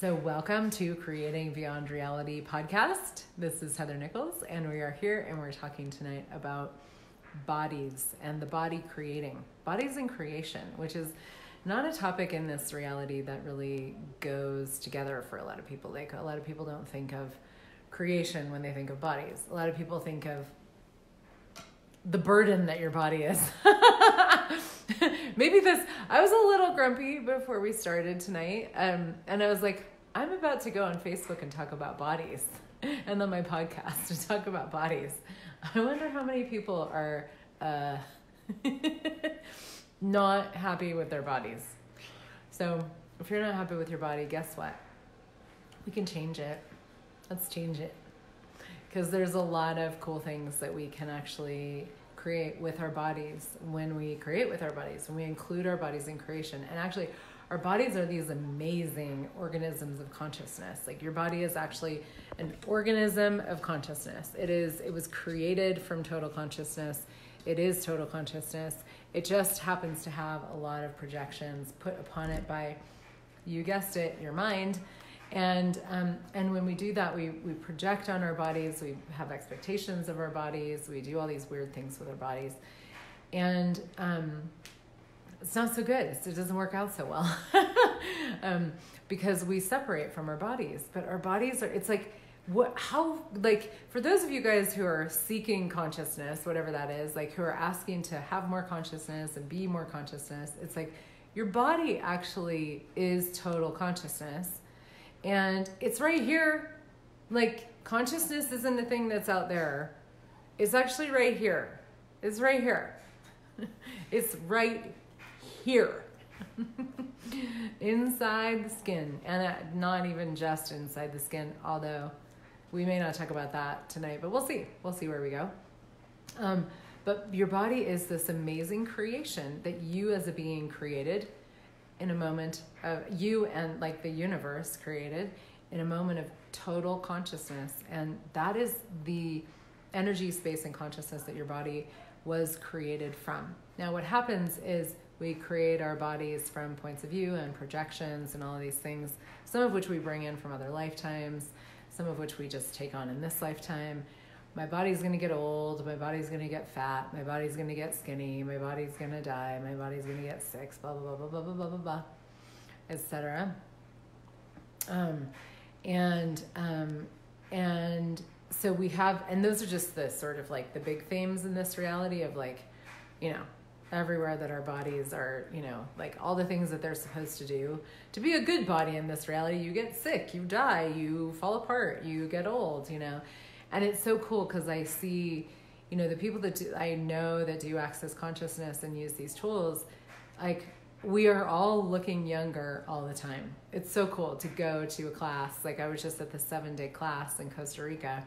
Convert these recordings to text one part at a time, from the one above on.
So welcome to Creating Beyond Reality podcast. This is Heather Nichols, and we are here and we're talking tonight about bodies and the body creating. Bodies and creation, which is not a topic in this reality that really goes together for a lot of people. Like, a lot of people don't think of creation when they think of bodies. A lot of people think of the burden that your body is. I was a little grumpy before we started tonight. And I was like, I'm about to go on Facebook and talk about bodies, and on my podcast to talk about bodies. I wonder how many people are not happy with their bodies. So if you're not happy with your body, guess what? We can change it. Let's change it. Because there's a lot of cool things that we can actually create with our bodies when we create with our bodies, when we include our bodies in creation. And actually, our bodies are these amazing organisms of consciousness. Like, your body is actually an organism of consciousness. It was created from total consciousness. It is total consciousness. It just happens to have a lot of projections put upon it by, you guessed it, your mind. And when we do that, we project on our bodies, we have expectations of our bodies, we do all these weird things with our bodies. And it's not so good. It doesn't work out so well because we separate from our bodies. But our bodies are, it's like, for those of you guys who are seeking consciousness, whatever that is, like, who are asking to have more consciousness and be more consciousness, it's like your body actually is total consciousness. And it's right here. Like, consciousness isn't a thing that's out there. It's actually right here. It's right here. It's right here. Inside the skin. And not even just inside the skin, although we may not talk about that tonight, but we'll see. We'll see where we go. But your body is this amazing creation that you as a being created in a moment of, you and like the universe created in a moment of total consciousness. And that is the energy, space, and consciousness that your body was created from. Now, what happens is we create our bodies from points of view and projections and all of these things, some of which we bring in from other lifetimes, some of which we just take on in this lifetime. My body's going to get old, my body's going to get fat, my body's going to get skinny, my body's going to die, my body's going to get sick, blah, blah, blah, blah, blah, blah, blah, blah, etc. And so we have, and those are just the sort of like the big themes in this reality of, like, everywhere that our bodies are, like all the things that they're supposed to do to be a good body in this reality. You get sick, you die, you fall apart, you get old, And it's so cool because I see, the people that I know that do access consciousness and use these tools, like, we are all looking younger all the time. It's so cool to go to a class. Like, I was just at the 7-day class in Costa Rica.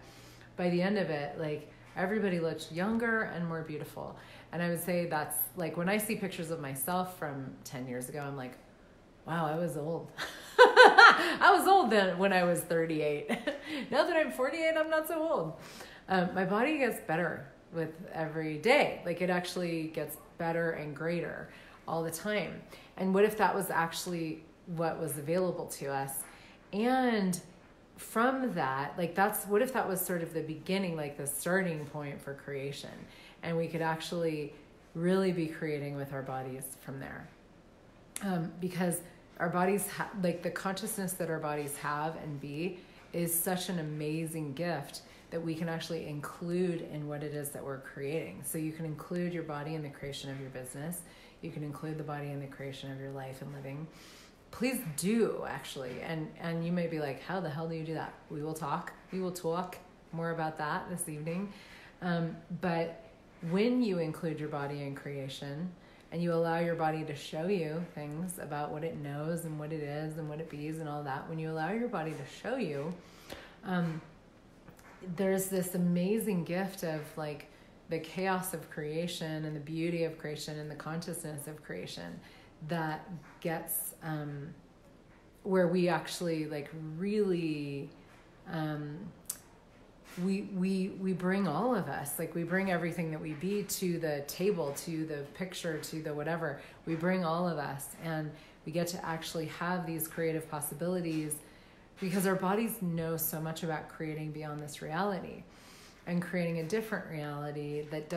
By the end of it, like, everybody looked younger and more beautiful. And I would say that's, like, when I see pictures of myself from 10 years ago, I'm like, wow, I was old. I was old then when I was 38. Now that I'm 48, I'm not so old. My body gets better with every day. Like, it actually gets better and greater all the time. And what if that was actually what was available to us? And from that, like, what if that was sort of the beginning, like the starting point for creation? And we could actually really be creating with our bodies from there. Because our bodies, like, the consciousness that our bodies have and be is such an amazing gift that we can actually include in what it is that we're creating. So you can include your body in the creation of your business. You can include the body in the creation of your life and living. Please do, actually. And you may be like, how the hell do you do that? We will talk more about that this evening. But when you include your body in creation, and you allow your body to show you things about what it knows and what it is and what it bees and all that, when you allow your body to show you, there's this amazing gift of, like, the chaos of creation and the beauty of creation and the consciousness of creation that gets where we actually, like, really we bring all of us, like, we bring everything that we be to the table, to the picture, to the whatever. We bring all of us, and we get to actually have these creative possibilities because our bodies know so much about creating beyond this reality and creating a different reality that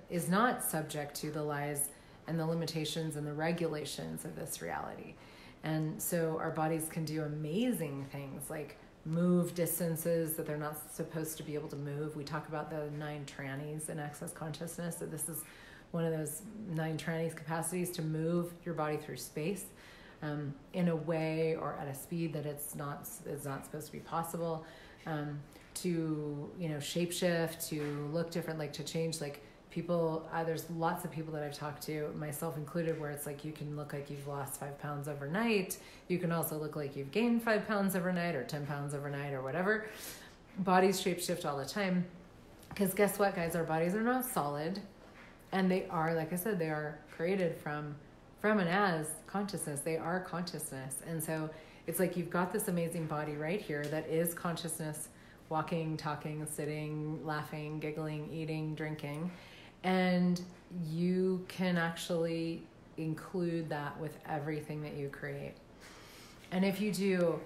is not subject to the lies and the limitations and the regulations of this reality. And so our bodies can do amazing things like move distances that they're not supposed to be able to move. We talk about the 9 trannies in access consciousness. So this is one of those 9 trannies capacities to move your body through space in a way or at a speed that it's not supposed to be possible, to, shapeshift, to look different, like to change, like people, there's lots of people that I've talked to, myself included, where it's like you can look like you've lost 5 pounds overnight. You can also look like you've gained 5 pounds overnight or 10 pounds overnight or whatever. Bodies shapeshift all the time. Because guess what, guys? Our bodies are not solid. And they are, like I said, they are created from and as consciousness. They are consciousness. And so it's like you've got this amazing body right here that is consciousness, walking, talking, sitting, laughing, giggling, eating, drinking. And you can actually include that with everything that you create. And if you do,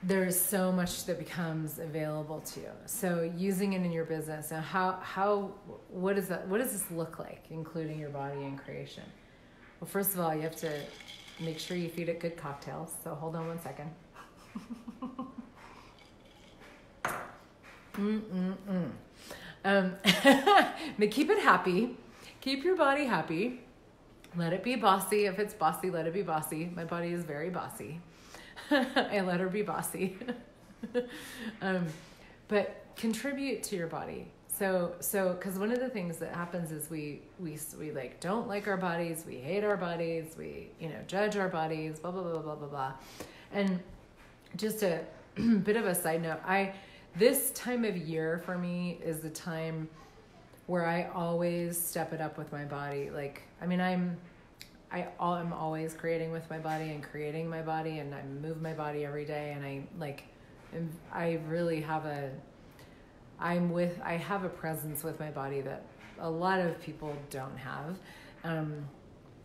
there's so much that becomes available to you. So using it in your business, now what does this look like, including your body in creation? Well, first of all, you have to make sure you feed it good cocktails. So hold on one second. But keep it happy. Keep your body happy. Let it be bossy. If it's bossy, let it be bossy. My body is very bossy. I let her be bossy. But contribute to your body. So, because one of the things that happens is we like don't like our bodies, we hate our bodies, we judge our bodies, blah blah blah blah blah blah. And just a bit of a side note, this time of year for me is the time where I always step it up with my body. Like, I'm always creating with my body and creating my body, and I move my body every day. And I really have I have a presence with my body that a lot of people don't have.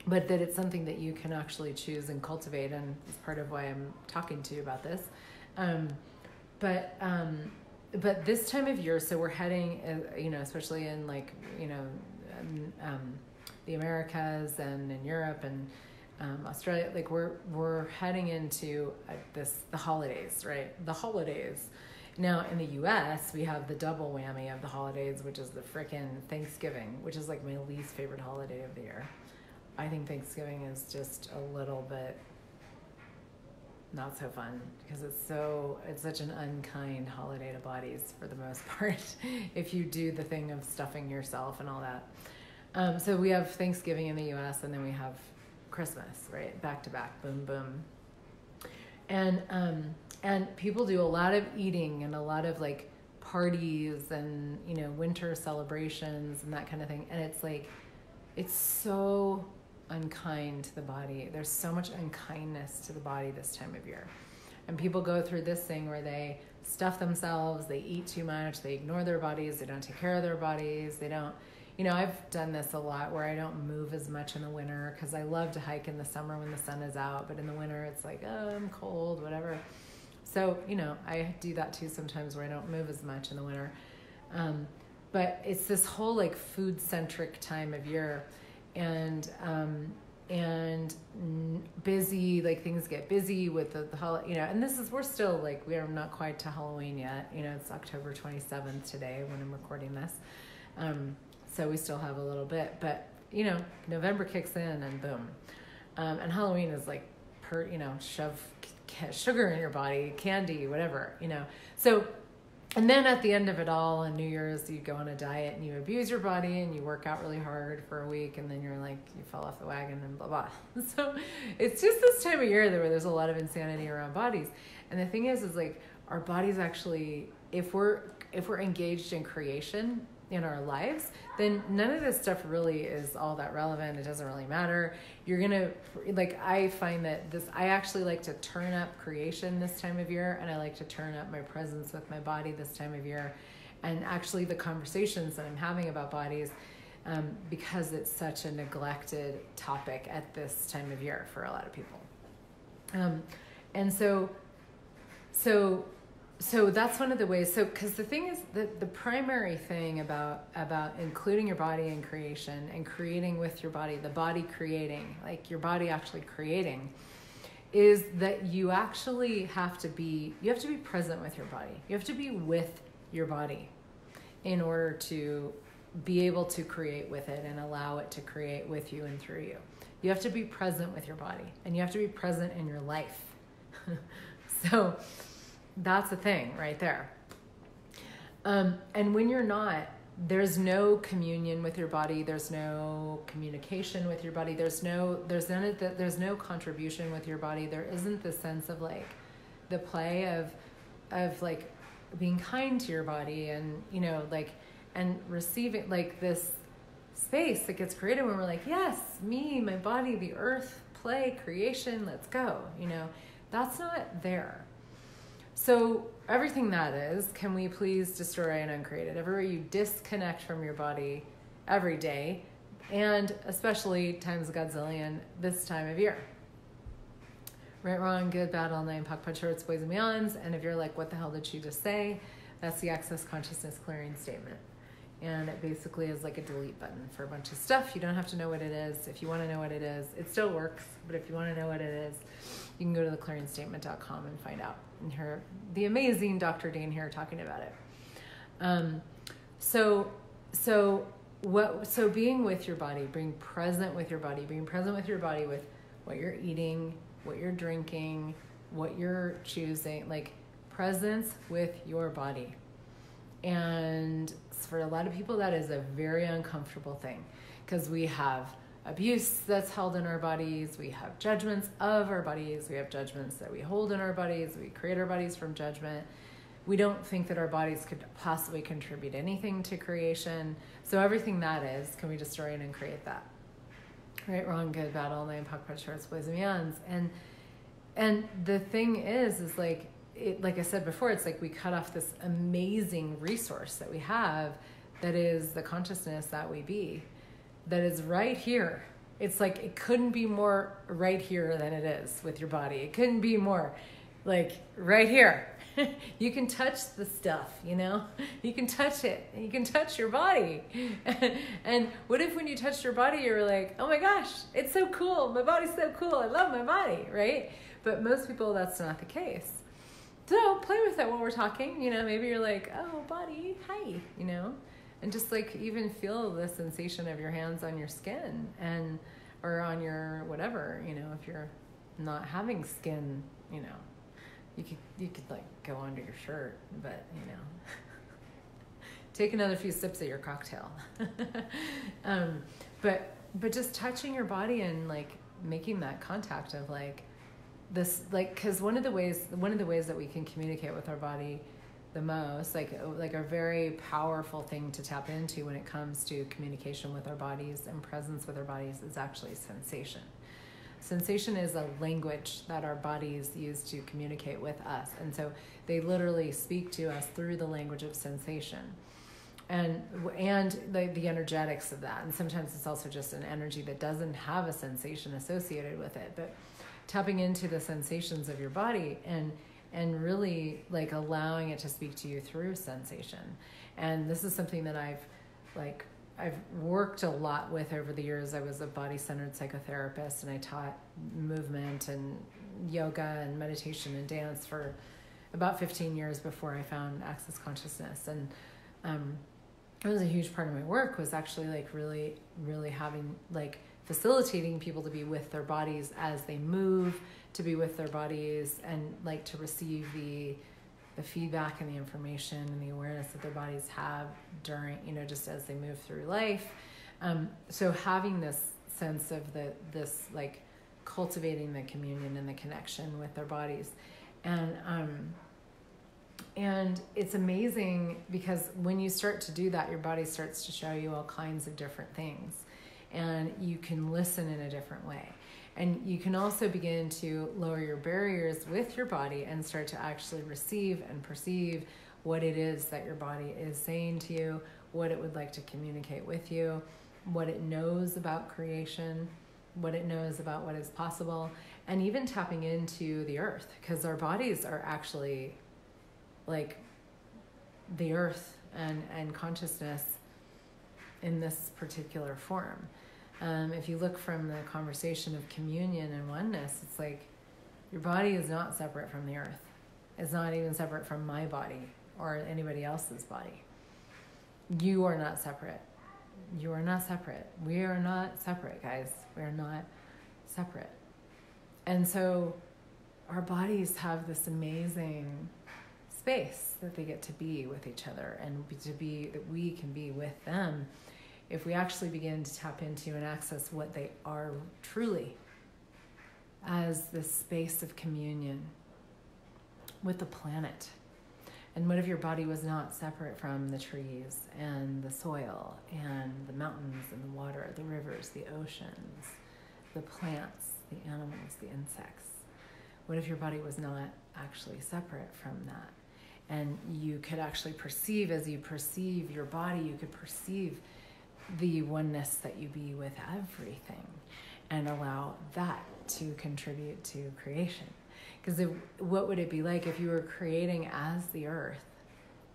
But that it's something that you can actually choose and cultivate. And it's part of why I'm talking to you about this. But this time of year, so we're heading, especially in the Americas and in Europe and Australia, like we're heading into the holidays, right? The holidays. Now in the U.S., we have the double whammy of the holidays, which is the frickin' Thanksgiving, which is like my least favorite holiday of the year. I think Thanksgiving is just a little bit not so fun because it's such an unkind holiday to bodies for the most part if you do the thing of stuffing yourself and all that. So we have Thanksgiving in the U.S. and then we have Christmas, right? Back to back, boom, boom. And people do a lot of eating and a lot of like parties and, winter celebrations and that kind of thing. And it's like, it's so unkind to the body. There's so much unkindness to the body this time of year. And people go through this thing where they stuff themselves, they eat too much, they ignore their bodies, they don't take care of their bodies, they don't, I've done this a lot where I don't move as much in the winter because I love to hike in the summer when the sun is out, but in the winter it's like, oh, I'm cold, whatever. So, I do that too sometimes where I don't move as much in the winter. But it's this whole like food-centric time of year. And busy, like things get busy with the and we're still like, we are not quite to Halloween yet. It's October 27th today when I'm recording this. So we still have a little bit, but November kicks in and boom. And Halloween is like shove sugar in your body, candy, whatever, So, and then at the end of it all, on New Year's, you go on a diet and you abuse your body and you work out really hard for a week and then you're like, you fell off the wagon and blah, blah. So it's just this time of year where there's a lot of insanity around bodies. And the thing is like our bodies actually, if we're engaged in creation in our lives, then none of this stuff really is all that relevant. It doesn't really matter. You're going to, like, I find that I actually like to turn up creation this time of year, and I like to turn up my presence with my body this time of year. And actually the conversations that I'm having about bodies, because it's such a neglected topic at this time of year for a lot of people. And so so that's one of the ways. So, because the thing is that the primary thing about including your body in creation and creating with your body, the body creating, like your body actually creating, is that you actually have to be present with your body. You have to be with your body in order to be able to create with it and allow it to create with you and through you. You have to be present with your body, and you have to be present in your life. So that's the thing right there. And when you're not, there's no communion with your body. There's no communication with your body. There's no contribution with your body. There isn't the sense of like the play of like being kind to your body, and like, and receiving like this space that gets created when we're like, yes, me, my body, the earth, play, creation, let's go. That's not there. So everything that is, can we please destroy and uncreate it? Everywhere you disconnect from your body every day, and especially times a godzillion this time of year. Right, wrong, good, bad, all nine, puck, punch, hurts, boys and beyonds. And if you're like, what the hell did she just say? That's the Access Consciousness Clearing Statement. And it basically is like a delete button for a bunch of stuff. You don't have to know what it is. If you want to know what it is, it still works. But if you want to know what it is, you can go to theclearingstatement.com and find out. And hear the amazing Dr. Dean here talking about it. So being with your body, being present with your body with what you're eating, what you're drinking, what you're choosing, like presence with your body. And for a lot of people, that is a very uncomfortable thing, because we have abuse that's held in our bodies. We have judgments of our bodies. We have judgments that we hold in our bodies. We create our bodies from judgment. We don't think that our bodies could possibly contribute anything to creation. So everything that is, can we destroy and create that? Right, wrong, good, bad, all nine, puck, punch, hurts, boys and beyonds. And the thing is like, like I said before, it's like we cut off this amazing resource that we have, that is the consciousness that we be, that is right here. It's like it couldn't be more right here than it is with your body. It couldn't be more like right here. You can touch the stuff, you can touch it. You can touch your body. And what if when you touched your body, you were like, oh my gosh, it's so cool. My body's so cool. I love my body, right? But most people, that's not the case. So play with it while we're talking. Maybe you're like, oh, body, hi, and just like even feel the sensation of your hands on your skin or on your whatever, if you're not having skin, you could like go under your shirt, but take another few sips of your cocktail. But just touching your body and like making that contact of like this, like, because one of the ways that we can communicate with our body the most, like a very powerful thing to tap into when it comes to communication with our bodies and presence with our bodies, is actually sensation. Sensation is a language that our bodies use to communicate with us. And so they literally speak to us through the language of sensation and the energetics of that. And sometimes it's also just an energy that doesn't have a sensation associated with it, but tapping into the sensations of your body and really like allowing it to speak to you through sensation. And this is something that I've worked a lot with over the years. I was a body-centered psychotherapist, and I taught movement and yoga and meditation and dance for about 15 years before I found Access Consciousness. And it was a huge part of my work, was actually like really, really having like facilitating people to be with their bodies as they move, to be with their bodies and like to receive the feedback and the information and the awareness that their bodies have during, just as they move through life. So having this sense of this like cultivating the communion and the connection with their bodies. And it's amazing, because when you start to do that, your body starts to show you all kinds of different things, and you can listen in a different way. And you can also begin to lower your barriers with your body and start to actually receive and perceive what it is that your body is saying to you, what it would like to communicate with you, what it knows about creation, what it knows about what is possible. and even tapping into the earth, because our bodies are actually like the earth and consciousness in this particular form. If you look from the conversation of communion and oneness, it's like your body is not separate from the earth. It's not even separate from my body or anybody else's body. You are not separate. You are not separate. We are not separate, guys. We are not separate. And so our bodies have this amazing space that they get to be with each other, and that we can be with them if we actually begin to tap into and access what they are truly as this space of communion with the planet. And what if your body was not separate from the trees and the soil and the mountains and the water, the rivers, the oceans, the plants, the animals, the insects? What if your body was not actually separate from that? And you could actually perceive, as you perceive your body, you could perceive the oneness that you be with everything, and allow that to contribute to creation. Because what would it be like if you were creating as the earth?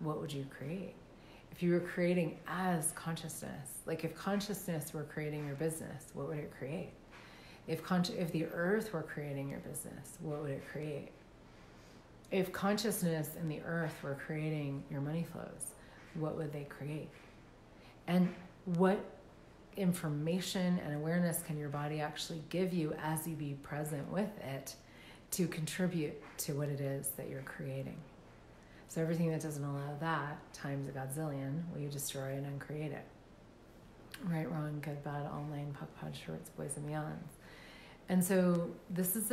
What would you create? If you were creating as consciousness, like if consciousness were creating your business, what would it create? If the earth were creating your business, what would it create? If consciousness and the earth were creating your money flows, what would they create? And what information and awareness can your body actually give you as you be present with it to contribute to what it is that you're creating? So everything that doesn't allow that times a godzillion, will you destroy and uncreate it? Right, wrong, good, bad, all lane, puck, pod, shorts, boys and beyonds. And so this is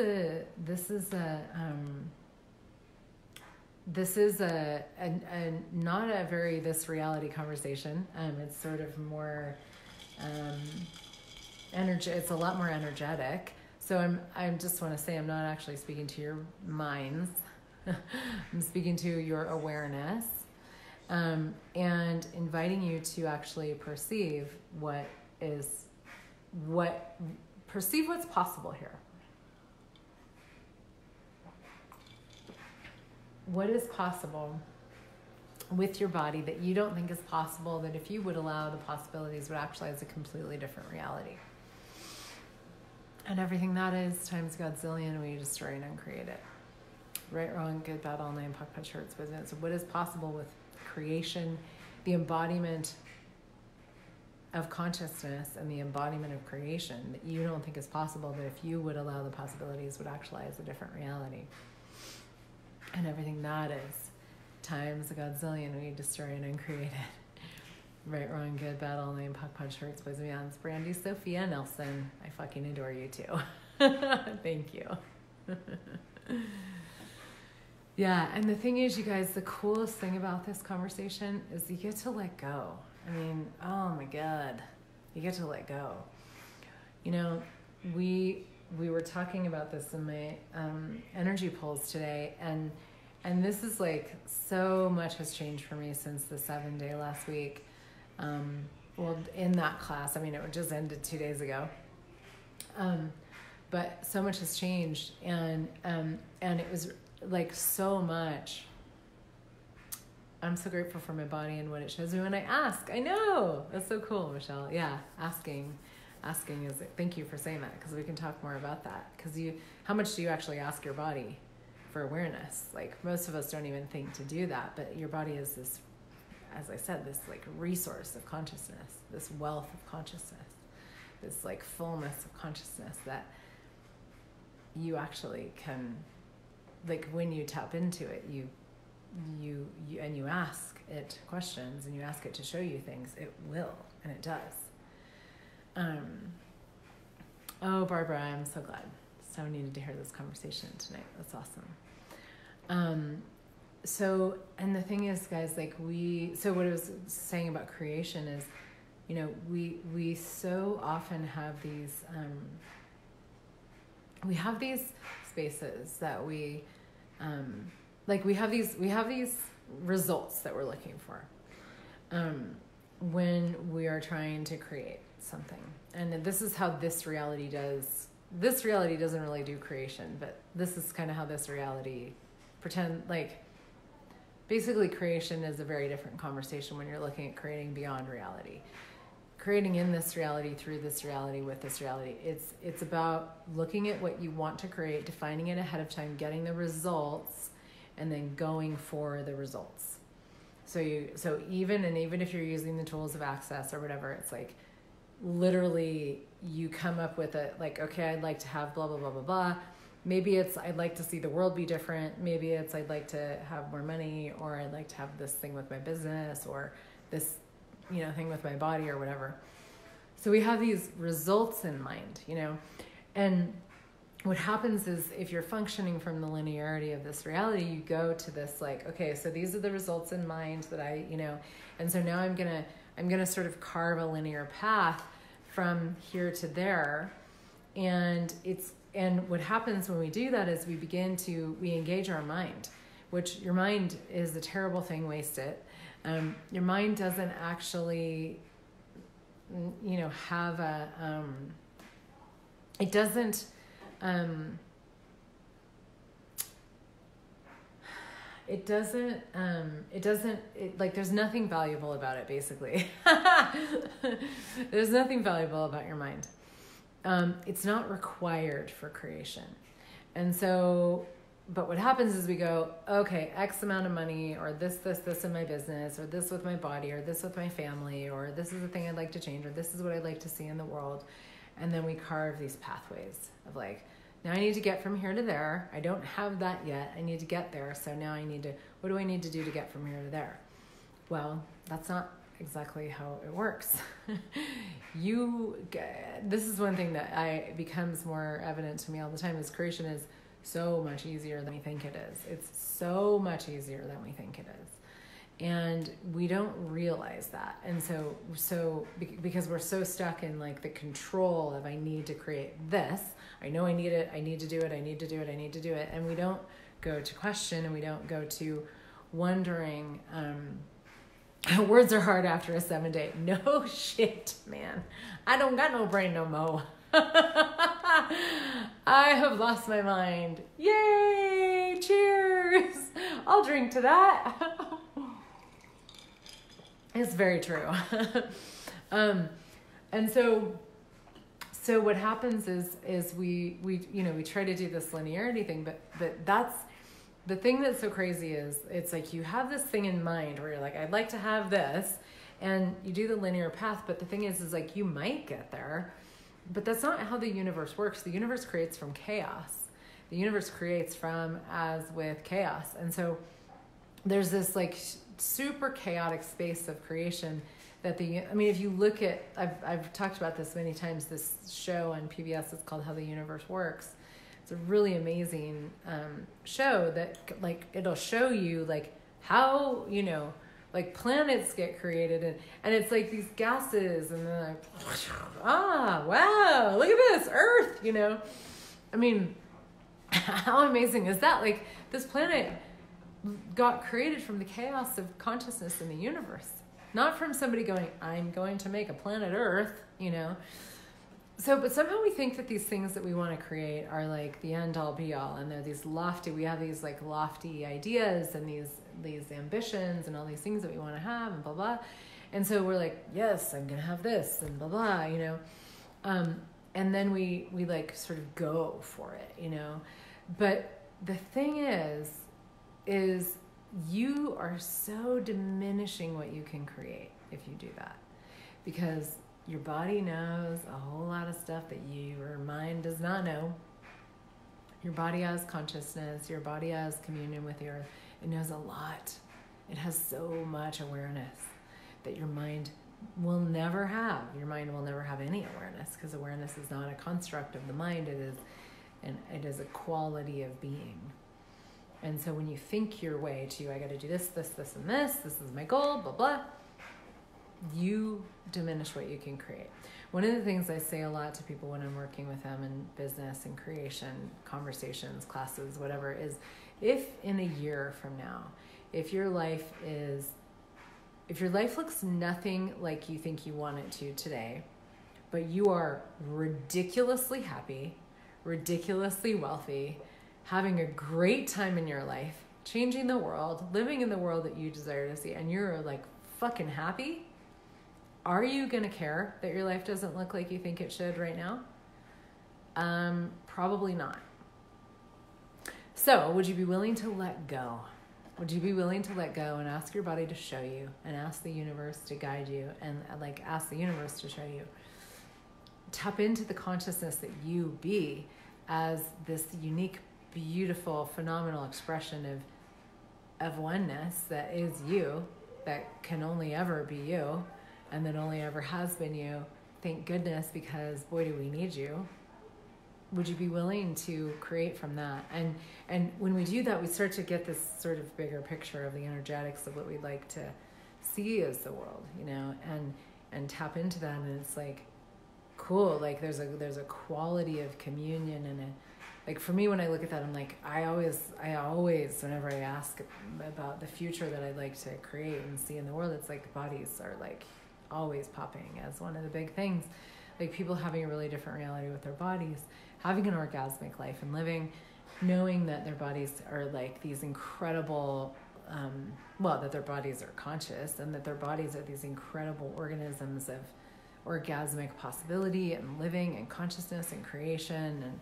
not a very this reality conversation. It's sort of more it's a lot more energetic. So I just want to say I'm not actually speaking to your minds. I'm speaking to your awareness, and inviting you to actually perceive perceive what's possible here. What is possible with your body that you don't think is possible, that if you would allow the possibilities would actualize a completely different reality? And everything that is times Godzillion, we destroy and uncreate it. Right, wrong, good, bad, all name, puck, put, shirts, business. So what is possible with creation, the embodiment of consciousness and the embodiment of creation that you don't think is possible, but if you would allow the possibilities would actualize a different reality? And everything that is times a Godzillion, we destroy and uncreate it. Right, wrong, good, bad, all name, puck, punch, shirts, boys and beyonds. Brandy Sophia Nelson, I fucking adore you too. Thank you. Yeah, and the thing is, you guys, the coolest thing about this conversation is you get to let go. I mean, oh my God, you get to let go. You know, we were talking about this in my energy polls today, and this is like, so much has changed for me since the 7-day last week. Well, in that class, I mean, it just ended 2 days ago. But so much has changed, and it was like so much. I'm so grateful for my body and what it shows me when I ask. I know, that's so cool, Michelle. Yeah, asking is, thank you for saying that, because we can talk more about that. Because how much do you actually ask your body for awareness? Like, most of us don't even think to do that, but your body is this, as I said, this like resource of consciousness, this wealth of consciousness, this like fullness of consciousness that you actually can, like, when you tap into it, you and you ask it questions and you ask it to show you things, it will, and it does. Oh, Barbara, I'm so glad. So needed to hear this conversation tonight. That's awesome. So, and the thing is, guys, like so what I was saying about creation is, you know, we so often have these, spaces that we have these results that we're looking for, when we are trying to create something. And this is how this reality does this reality doesn't really do creation, but this is kind of how this reality basically creation is a very different conversation when you're looking at creating beyond reality. Creating in this reality, through this reality, with this reality. It's about looking at what you want to create, defining it ahead of time, getting the results, and then going for the results. So even if you're using the tools of access or whatever, it's like literally you come up with okay, I'd like to have blah, blah, blah, blah, blah. Maybe it's, I'd like to see the world be different. Maybe it's, I'd like to have more money, or I'd like to have this thing with my business, or this, thing with my body, or whatever. So we have these results in mind, and what happens is if you're functioning from the linearity of this reality, you go to this okay, so these are the results in mind that and so now I'm going to sort of carve a linear path from here to there. And what happens when we do that is we engage our mind, which your mind is a terrible thing, waste it. Your mind doesn't actually, have it doesn't, there's nothing valuable about it, basically. There's nothing valuable about your mind. It's not required for creation. And so, but what happens is we go, okay, X amount of money, or this in my business, or this with my body, or this with my family, or this is the thing I'd like to change, or this is what I'd like to see in the world. And then we carve these pathways of now I need to get from here to there. I don't have that yet. I need to get there. So now what do I need to do to get from here to there? Well, that's not exactly how it works. This is one thing that becomes more evident to me all the time, is creation is so much easier than we think it is. It's so much easier than we think it is. And we don't realize that. And so because we're so stuck in the control of, I need to create this. I know I need it. I need to do it. I need to do it. I need to do it. And we don't go to question, and we don't go to wondering, words are hard after a 7-day. No shit, man. I don't got no brain no more. I have lost my mind. Yay! Cheers! I'll drink to that. It's very true. And so what happens is we try to do this linearity thing, but that's the thing that's so crazy is it's you have this thing in mind where you're I'd like to have this, and you do the linear path, but the thing is you might get there, but that's not how the universe works. The universe creates from chaos. The universe creates from as with chaos. And so there's this super chaotic space of creation that if you look at, I've talked about this many times, this show on PBS is called How the Universe Works. It's a really amazing show that it'll show you how, planets get created, and it's these gases, and then wow, look at this Earth, how amazing is that? This planet got created from the chaos of consciousness in the universe, not from somebody going, I'm going to make a planet Earth, So, but somehow we think that these things that we want to create are the end all be all, and they're we have these lofty ideas and these ambitions and all these things that we want to have and blah, blah. And so we're yes, I'm going to have this and blah, blah, and then we sort of go for it, but the thing is you are so diminishing what you can create if you do that, because your body knows a whole lot of stuff that your mind does not know. Your body has consciousness. Your body has communion with the earth. It knows a lot. It has so much awareness that your mind will never have. Your mind will never have any awareness, because awareness is not a construct of the mind. It is a quality of being. And so when you think your way to, I got to do this, this, this, and this is my goal, blah, blah, you diminish what you can create. One of the things I say a lot to people when I'm working with them in business and creation, conversations, classes, whatever, is if in a year from now, if your life looks nothing like you think you want it to today, but you are ridiculously happy, ridiculously wealthy, having a great time in your life, changing the world, living in the world that you desire to see, and you're like fucking happy, are you going to care that your life doesn't look like you think it should right now? Probably not. So would you be willing to let go? Would you be willing to let go and ask your body to show you, and ask the universe to guide you, and like ask the universe to show you? Tap into the consciousness that you be as this unique, beautiful, phenomenal expression of oneness that is you, that can only ever be you, and that only ever has been you. Thank goodness, because boy, do we need you. Would you be willing to create from that? And when we do that, we start to get this sort of bigger picture of the energetics of what we'd like to see as the world, you know, and tap into that. And it's like, cool. Like there's a quality of communion and like for me, when I look at that, I'm like, I always, whenever I ask about the future that I'd like to create and see in the world, it's like bodies are like always popping as one of the big things. Like people having a really different reality with their bodies, having an orgasmic life and living, knowing that their bodies are like these incredible, that their bodies are conscious and that their bodies are these incredible organisms of orgasmic possibility and living and consciousness and creation.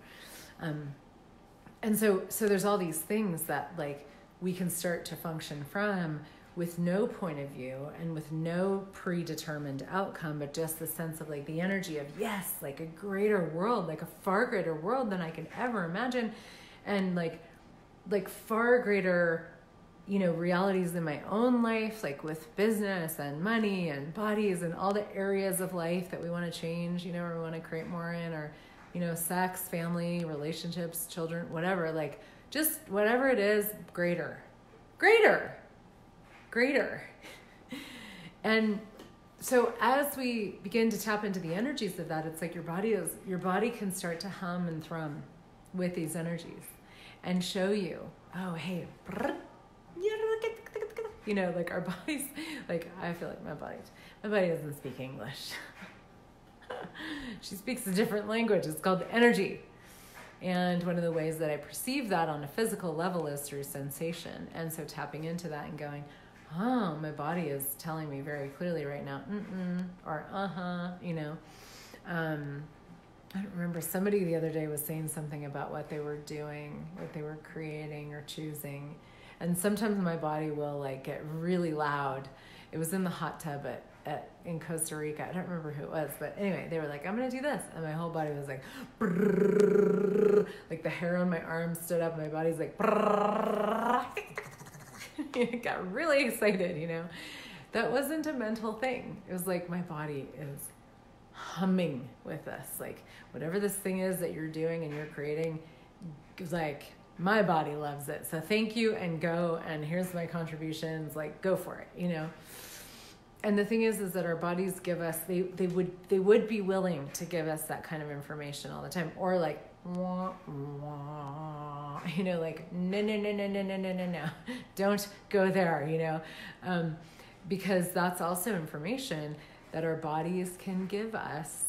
And so there's all these things that like we can start to function from with no point of view and with no predetermined outcome, but just the sense of like the energy of yes, like a greater world, like a far greater world than I can ever imagine. And like far greater, you know, realities in my own life, like with business and money and bodies and all the areas of life that we want to change, you know, or we want to create more in, or, you know, sex, family, relationships, children, whatever, like just whatever it is, greater. And so as we begin to tap into the energies of that, it's like your body can start to hum and thrum with these energies and show you, oh, hey, you know, like our bodies, like I feel like my body doesn't speak English. She speaks a different language. It's called energy. And one of the ways that I perceive that on a physical level is through sensation. And so tapping into that and going, oh, my body is telling me very clearly right now, or you know. I don't remember, somebody the other day was saying something about what they were doing, what they were creating or choosing. And sometimes my body will like get really loud. It was in the hot tub in Costa Rica. I don't remember who it was, but anyway, they were like, I'm going to do this. And my whole body was like, brrr, like the hair on my arm stood up. My body's like, it got really excited, you know. That wasn't a mental thing. It was like my body is humming with us. Like whatever this thing is that you're doing and you're creating, like my body loves it. So thank you and go. And here's my contributions. Like go for it, you know. And the thing is that our bodies give us, they would be willing to give us that kind of information all the time. Or like, wah, wah, you know, like, no, don't go there, you know, because that's also information that our bodies can give us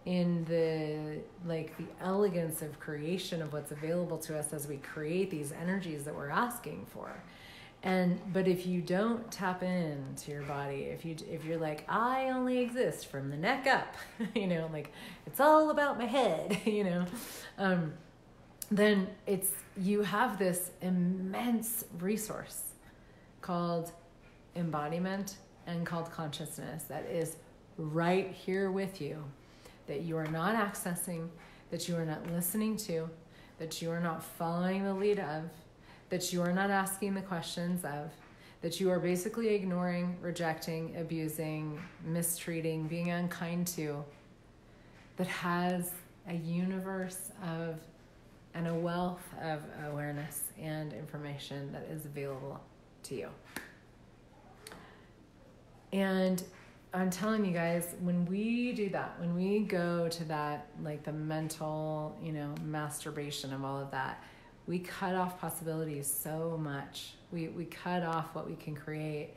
in the elegance of creation of what's available to us as we create these energies that we're asking for. But if you don't tap into your body, if you're like, I only exist from the neck up, you know, like it's all about my head, you know, then you have this immense resource called embodiment and called consciousness that is right here with you, that you are not accessing, that you are not listening to, that you are not following the lead of, that you are not asking the questions of, that you are basically ignoring, rejecting, abusing, mistreating, being unkind to, that has a universe of and a wealth of awareness and information that is available to you. And I'm telling you guys, when we do that, when we go to that, like the mental, you know, masturbation of all of that, we cut off possibilities so much. We cut off what we can create.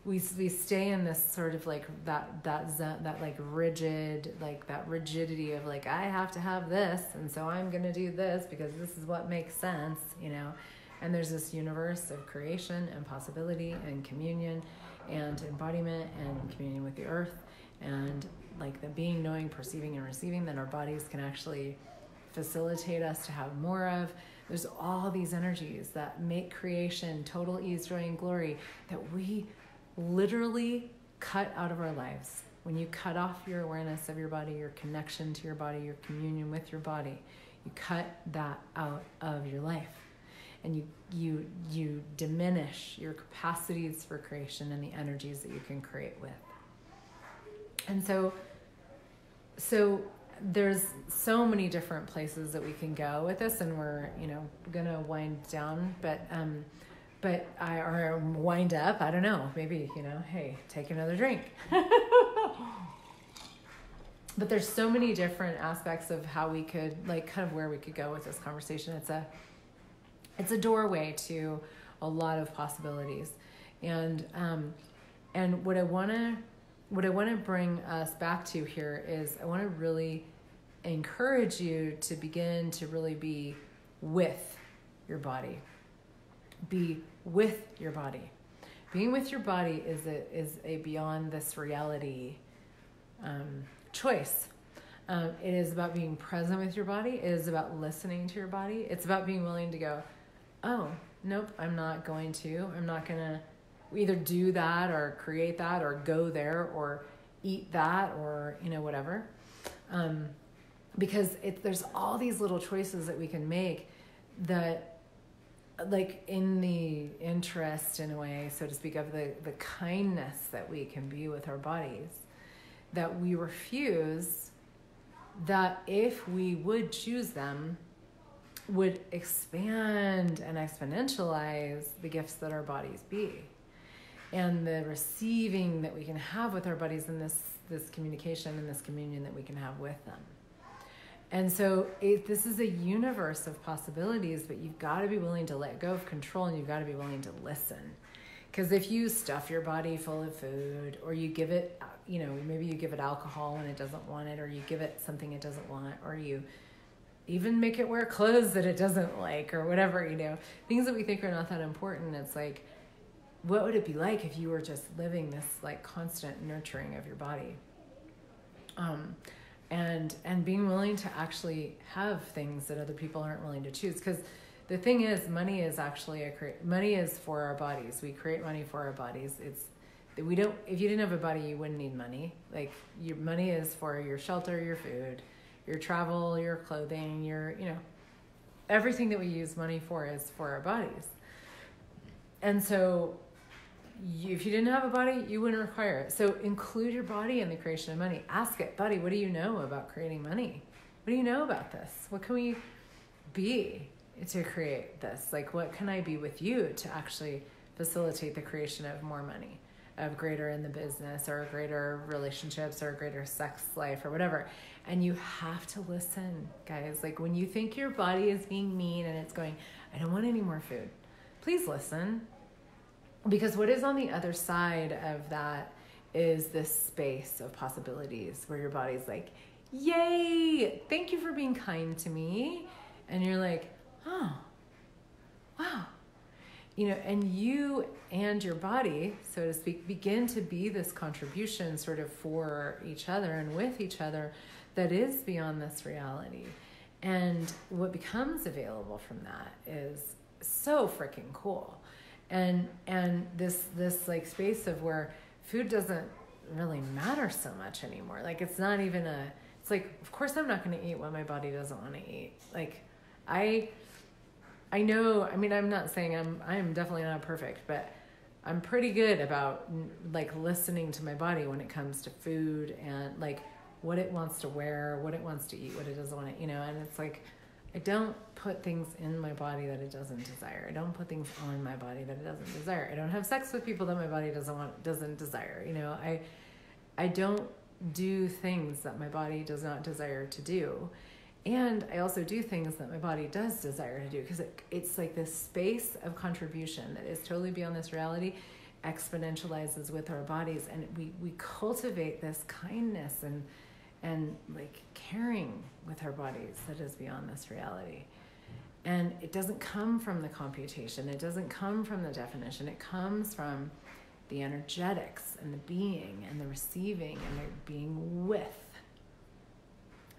we stay in this sort of like that like rigid, like that rigidity of like, I have to have this, and so I'm going to do this because this is what makes sense, you know. And there's this universe of creation and possibility and communion and embodiment and communion with the earth, and like the being, knowing, perceiving, and receiving that our bodies can actually facilitate us to have more of. There's all these energies that make creation total ease, joy, and glory that we literally cut out of our lives. When you cut off your awareness of your body, your connection to your body, your communion with your body, you cut that out of your life, and you diminish your capacities for creation and the energies that you can create with. And so there's so many different places that we can go with this, and we're, you know, gonna wind down, or wind up. I don't know. Maybe, you know, hey, take another drink. But there's so many different aspects of how we could, like, kind of where we could go with this conversation. It's a doorway to a lot of possibilities, and what I want to bring us back to here is I want to really encourage you to begin to really be with your body. Be with your body. Being with your body is a beyond this reality choice. It is about being present with your body. It is about listening to your body. It's about being willing to go, oh, nope, I'm not going to either do that or create that or go there or eat that or, you know, whatever. Because there's all these little choices that we can make that, like, in the interest, in a way, so to speak, of the kindness that we can be with our bodies, that we refuse, that if we would choose them, would expand and exponentialize the gifts that our bodies be, and the receiving that we can have with our bodies, in this communication and this communion that we can have with them. And so this is a universe of possibilities, but you've got to be willing to let go of control, and you've got to be willing to listen. Because if you stuff your body full of food, or you give it, you know, maybe you give it alcohol when it doesn't want it, or you give it something it doesn't want, or you even make it wear clothes that it doesn't like, or whatever, you know, things that we think are not that important. It's like, what would it be like if you were just living this like constant nurturing of your body? And being willing to actually have things that other people aren't willing to choose. Because the thing is, money is actually money is for our bodies. We create money for our bodies. If you didn't have a body, you wouldn't need money. Like, your money is for your shelter, your food, your travel, your clothing, everything that we use money for is for our bodies. And so if you didn't have a body, you wouldn't require it. So include your body in the creation of money. Ask it, buddy, what do you know about creating money? What do you know about this? What can we be to create this? Like, what can I be with you to actually facilitate the creation of more money, of greater in the business, or greater relationships, or greater sex life, or whatever? And you have to listen, guys. Like, when you think your body is being mean and it's going, I don't want any more food, please listen. Because what is on the other side of that is this space of possibilities where your body's like, yay, thank you for being kind to me. And you're like, oh, wow. And you and your body, so to speak, begin to be this contribution sort of for each other and with each other that is beyond this reality. And what becomes available from that is so freaking cool. And this like space of where food doesn't really matter so much anymore. Like, it's not even it's like, of course I'm not going to eat what my body doesn't want to eat. Like, I know, I'm not saying I'm definitely not perfect, but I'm pretty good about like listening to my body when it comes to food and like what it wants to wear, what it wants to eat, what it doesn't want to, and it's like, I don't put things in my body that it doesn't desire. I don't put things on my body that it doesn't desire. I don't have sex with people that my body doesn't desire. I don't do things that my body does not desire to do. And I also do things that my body does desire to do, because it's like this space of contribution that is totally beyond this reality. exponentializes with our bodies, and we cultivate this kindness and like caring with our bodies that is beyond this reality. And it doesn't come from the computation. It doesn't come from the definition. It comes from the energetics and the being and the receiving and the being with.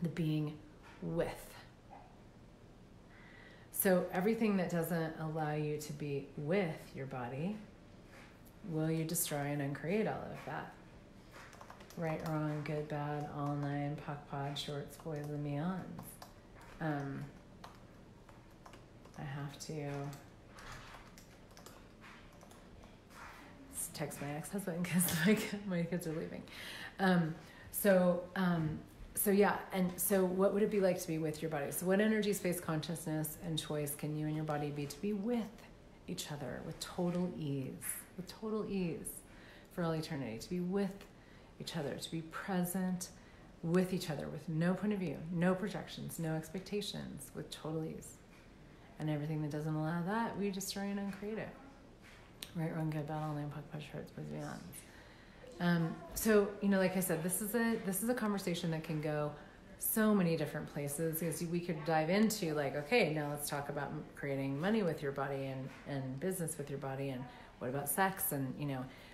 The being with. So everything that doesn't allow you to be with your body, will you destroy and uncreate all of that? Right, wrong, good, bad, all nine, pock, pod, shorts, boys, and beyonds. I have to text my ex-husband because my kids are leaving. So yeah, and so what would it be like to be with your body? So what energy, space, consciousness, and choice can you and your body be to be with each other with total ease for all eternity, to be with each other, to be present with each other with no point of view, no projections, no expectations, with total ease. And everything that doesn't allow that, we destroy and uncreate it. Right, wrong, good, bad, all nine, puck, push, hurts, boys, beyond. So, like I said, this is a conversation that can go so many different places, because we could dive into like, okay, now let's talk about creating money with your body and business with your body, and what about sex, and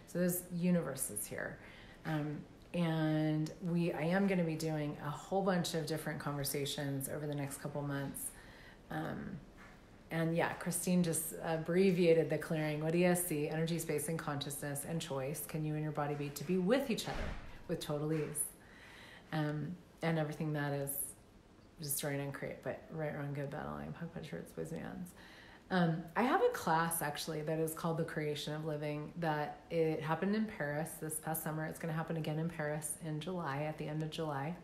so there's universes here. And I am going to be doing a whole bunch of different conversations over the next couple months. And yeah, Christine just abbreviated the clearing. What ESC, energy, space, and consciousness, and choice can you and your body be to be with each other with total ease? And everything that is destroy and uncreate, but right, wrong, good, bad, all nine, puck, punch, hurts, boys, and beyonds. I have a class actually that is called The Creation of Living, that it happened in Paris this past summer. It's going to happen again in Paris in July, at the end of July.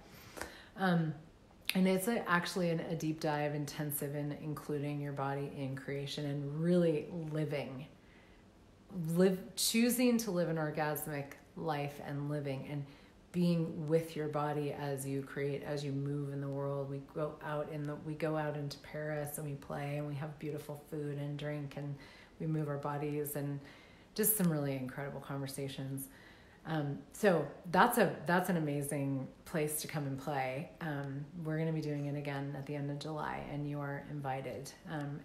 And it's actually a deep dive intensive in including your body in creation and really choosing to live an orgasmic life and living and being with your body as you create, as you move in the world. We go out into Paris and we play and we have beautiful food and drink and we move our bodies, and just some really incredible conversations. So that's an amazing place to come and play. We're going to be doing it again at the end of July, and you are invited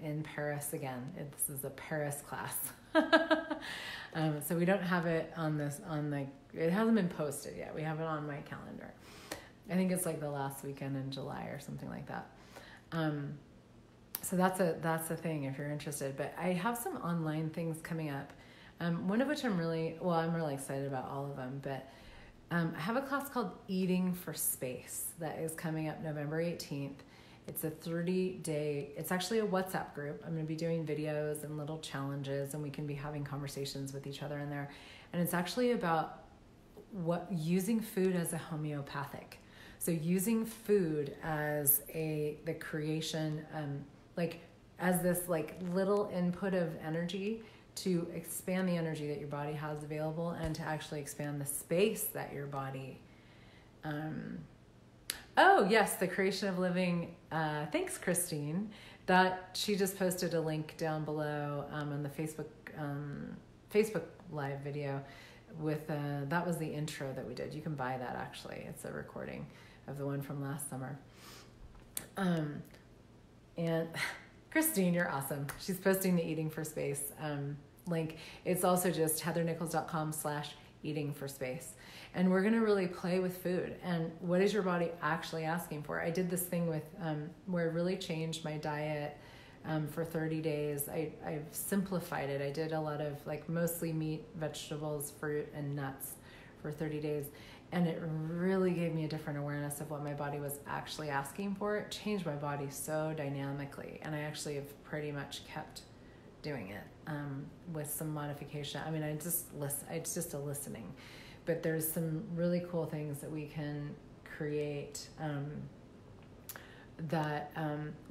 in Paris again. This is a Paris class. So we don't have it it hasn't been posted yet. We have it on my calendar. I think it's like the last weekend in July or something like that. So that's a thing if you're interested. But I have some online things coming up. One of which I'm really excited about all of them, but I have a class called Eating for Space that is coming up November 18th. It's a 30-day, it's actually a WhatsApp group. I'm going to be doing videos and little challenges, and we can be having conversations with each other in there. And it's actually about using food as a homeopathic. So using food as the creation, as this little input of energy to expand the energy that your body has available, and to actually expand the space that your body. Oh yes, The Creation of Living. Thanks, Christine. That she just posted a link down below on the Facebook live video with that was the intro that we did. You can buy that actually. It's a recording of the one from last summer. And Christine, you're awesome. She's posting the Eating for Space link. It's also just heathernichols.com/eating for space. And we're going to really play with food. And what is your body actually asking for? I did this thing with where I really changed my diet for 30 days. I've simplified it. I did a lot of mostly meat, vegetables, fruit, and nuts for 30 days. And it really gave me a different awareness of what my body was actually asking for. It changed my body so dynamically. And I actually have pretty much kept doing it with some modification. I mean, it's just a listening. But there's some really cool things that we can create that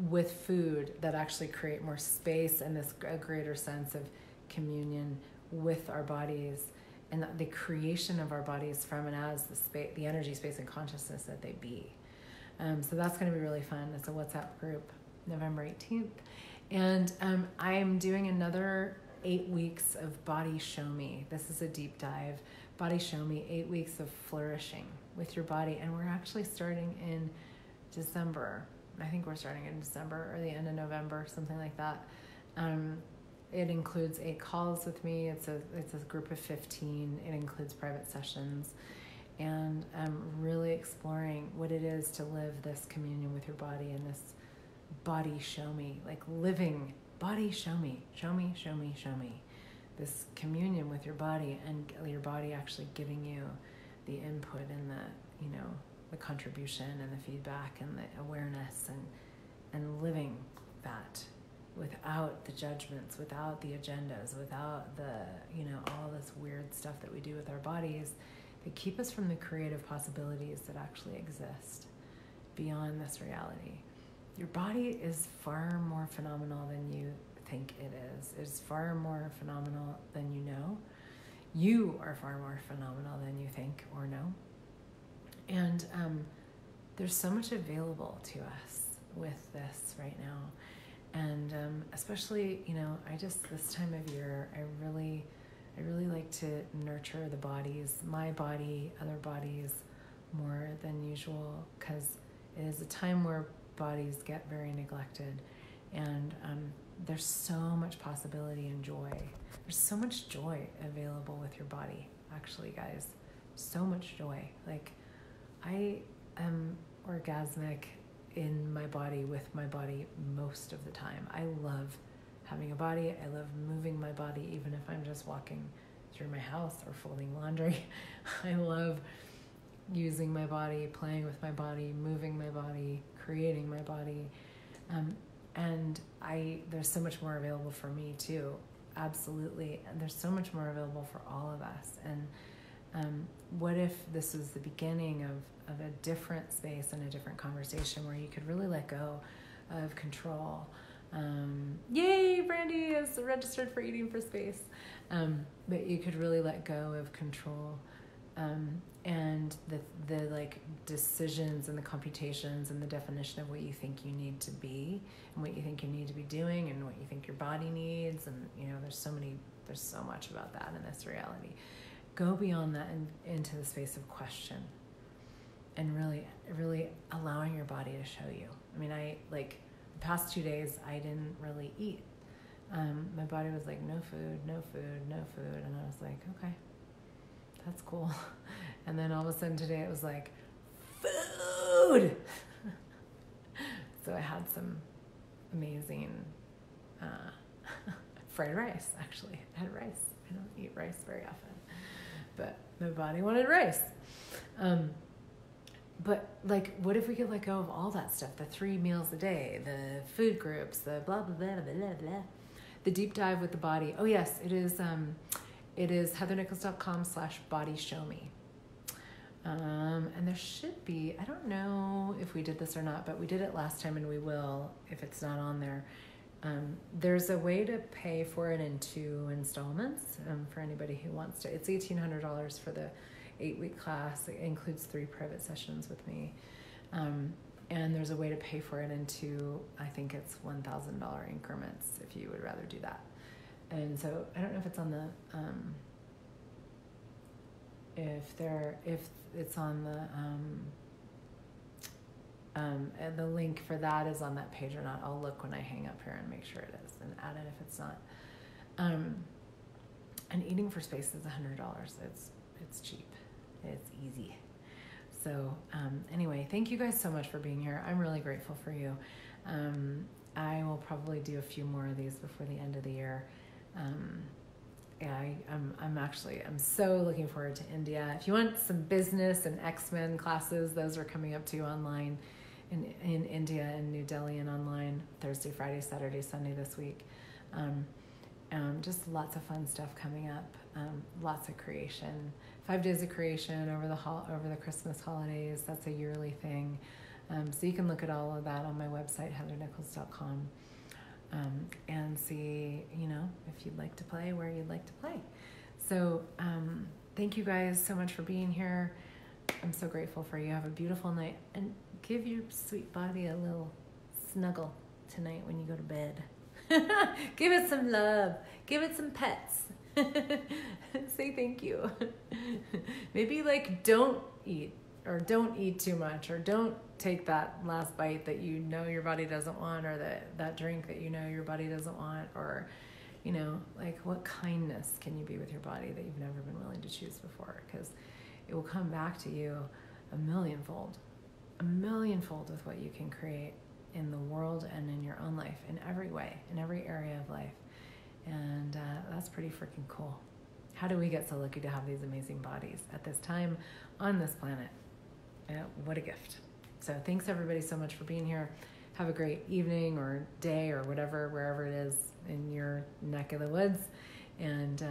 with food that actually create more space and a greater sense of communion with our bodies, and the creation of our bodies from and as the energy, space, and consciousness that they be. So that's going to be really fun. It's a WhatsApp group, November 18th. And I'm doing another 8 weeks of Body Show Me. This is a deep dive. Body Show Me, 8 weeks of flourishing with your body. And we're actually starting in December. I think we're starting in December or the end of November, something like that. It includes 8 calls with me. It's a group of 15. It includes private sessions. And I'm really exploring what it is to live this communion with your body and this body show me, like living body show me, show me, show me, show me. This communion with your body and your body actually giving you the input and the, you know, the contribution and the feedback and the awareness and living that without the judgments, without the agendas, without the, you know, all this weird stuff that we do with our bodies that keep us from the creative possibilities that actually exist beyond this reality. Your body is far more phenomenal than you think it is. It's far more phenomenal than you know. You are far more phenomenal than you think or know. And there's so much available to us with this right now. And especially, you know, this time of year, I really like to nurture the bodies, my body, other bodies, more than usual, because it is a time where bodies get very neglected. And there's so much possibility and joy. There's so much joy available with your body, actually, guys. So much joy. Like, I am orgasmic in my body with my body most of the time. I love having a body. I love moving my body, even if I'm just walking through my house or folding laundry. I love using my body, playing with my body, moving my body, creating my body. And there's so much more available for me too. Absolutely. And there's so much more available for all of us. And what if this was the beginning of a different space and a different conversation where you could really let go of control. Yay, Brandy is registered for Eating for Space. But you could really let go of control. And the like decisions and the computations and the definition of what you think you need to be and what you think you need to be doing and what you think your body needs. And, you know, there's so much about that in this reality. Go beyond that and into the space of question and really allowing your body to show you. I mean, the past 2 days, I didn't really eat. My body was like, no food, no food, no food. And I was like, okay, that's cool. And then all of a sudden today it was like, food. So I had some amazing fried rice, actually. I had rice. I don't eat rice very often, but my body wanted rice. But like, what if we could let go of all that stuff? The 3 meals a day, the food groups, the blah, blah, blah, blah, blah, blah. The deep dive with the body. Oh yes, it is heathernichols.com/bodyshow-me. And there should be, I don't know if we did this or not, but we did it last time and we will, if it's not on there. There's a way to pay for it in 2 installments for anybody who wants to. It's $1,800 for the 8-week class. It includes 3 private sessions with me. And there's a way to pay for it in 2, I think it's $1,000 increments if you would rather do that. And so I don't know if it's on the, if it's on the link for that is on that page or not. I'll look when I hang up here and make sure it is and add it if it's not. And Eating for Space is $100. It's cheap. It's easy. So anyway, thank you guys so much for being here. I'm really grateful for you. I will probably do a few more of these before the end of the year. I'm so looking forward to India. If you want some business and X-Men classes, those are coming up too online in India and New Delhi and online Thursday, Friday, Saturday, Sunday this week. Just lots of fun stuff coming up. Lots of creation. 5 days of creation over the Christmas holidays. That's a yearly thing. So you can look at all of that on my website, heathernichols.com, and see, if you'd like to play, where you'd like to play. So thank you guys so much for being here. I'm so grateful for you. Have a beautiful night, and give your sweet body a little snuggle tonight when you go to bed. Give it some love. Give it some pets. Say thank you. Maybe like don't eat, or don't eat too much, or don't take that last bite that you know your body doesn't want, or that drink that you know your body doesn't want, or like what kindness can you be with your body that you've never been willing to choose before? Because it will come back to you a millionfold with what you can create in the world and in your own life, in every way, in every area of life. And that's pretty freaking cool. How do we get so lucky to have these amazing bodies at this time on this planet? What a gift. So thanks everybody so much for being here. Have a great evening or day or whatever, wherever it is in your neck of the woods. And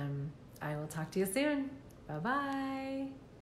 I will talk to you soon. Bye-bye.